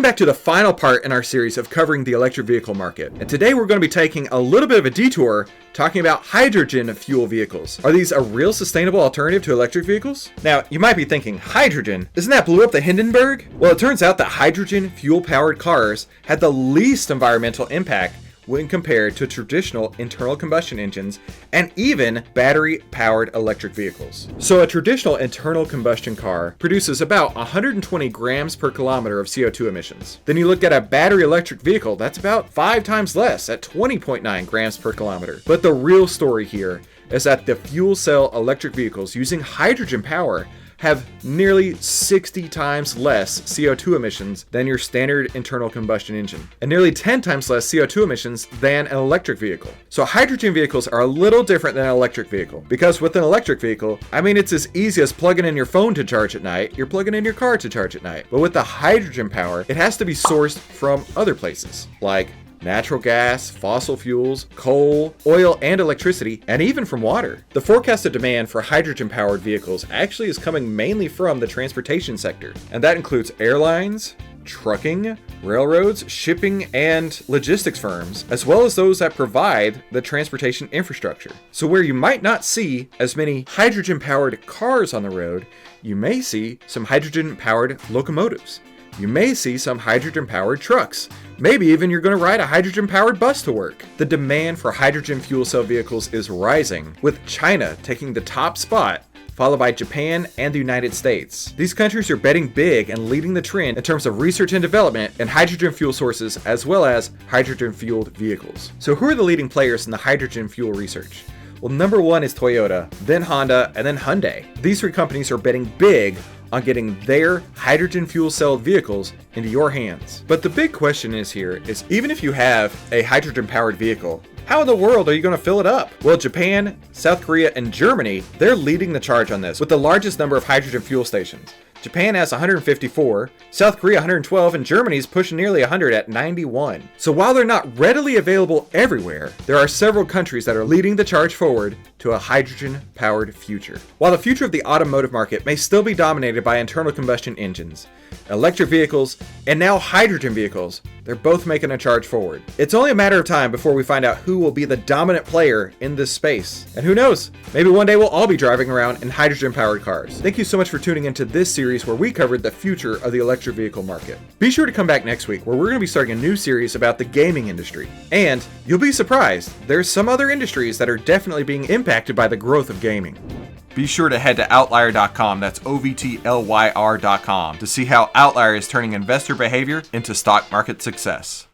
back to the final part in our series of covering the electric vehicle market. And today we're going to be taking a little bit of a detour talking about hydrogen fuel vehicles. Are these a real sustainable alternative to electric vehicles? Now, you might be thinking, hydrogen? Isn't that blew up the Hindenburg? Well, it turns out that hydrogen fuel-powered cars had the least environmental impact when compared to traditional internal combustion engines and even battery-powered electric vehicles. So a traditional internal combustion car produces about 120 grams per kilometer of CO2 emissions. Then you look at a battery electric vehicle, that's about 5 times less at 20.9 grams per kilometer. But the real story here is that the fuel cell electric vehicles using hydrogen power have nearly 60 times less CO2 emissions than your standard internal combustion engine, and nearly 10 times less CO2 emissions than an electric vehicle. So hydrogen vehicles are a little different than an electric vehicle, because with an electric vehicle, it's as easy as plugging in your phone to charge at night, you're plugging in your car to charge at night. But with the hydrogen power, it has to be sourced from other places, like natural gas, fossil fuels, coal, oil, and electricity, and even from water. The forecasted demand for hydrogen-powered vehicles actually is coming mainly from the transportation sector, and that includes airlines, trucking, railroads, shipping, and logistics firms, as well as those that provide the transportation infrastructure. So where you might not see as many hydrogen-powered cars on the road, you may see some hydrogen-powered locomotives. You may see some hydrogen-powered trucks. Maybe even you're going to ride a hydrogen-powered bus to work. The demand for hydrogen fuel cell vehicles is rising, with China taking the top spot, followed by Japan and the United States. These countries are betting big and leading the trend in terms of research and development in hydrogen fuel sources as well as hydrogen-fueled vehicles. So who are the leading players in the hydrogen fuel research? Well, number one is Toyota, then Honda, and then Hyundai. These three companies are betting big on getting their hydrogen fuel cell vehicles into your hands. But the big question is even if you have a hydrogen powered vehicle, how in the world are you going to fill it up? Well, Japan, South Korea, and Germany, they're leading the charge on this with the largest number of hydrogen fuel stations. Japan has 154, South Korea 112, and Germany's pushing nearly 100 at 91. So while they're not readily available everywhere, there are several countries that are leading the charge forward to a hydrogen-powered future. While the future of the automotive market may still be dominated by internal combustion engines, electric vehicles, and now hydrogen vehicles, they're both making a charge forward. It's only a matter of time before we find out who will be the dominant player in this space. And who knows, maybe one day we'll all be driving around in hydrogen-powered cars. Thank you so much for tuning into this series where we covered the future of the electric vehicle market. Be sure to come back next week where we're going to be starting a new series about the gaming industry. And you'll be surprised, there's some other industries that are definitely being impacted by the growth of gaming. Be sure to head to Outlier.com, that's OVTLYR.com, to see how Outlier is turning investor behavior into stock market success.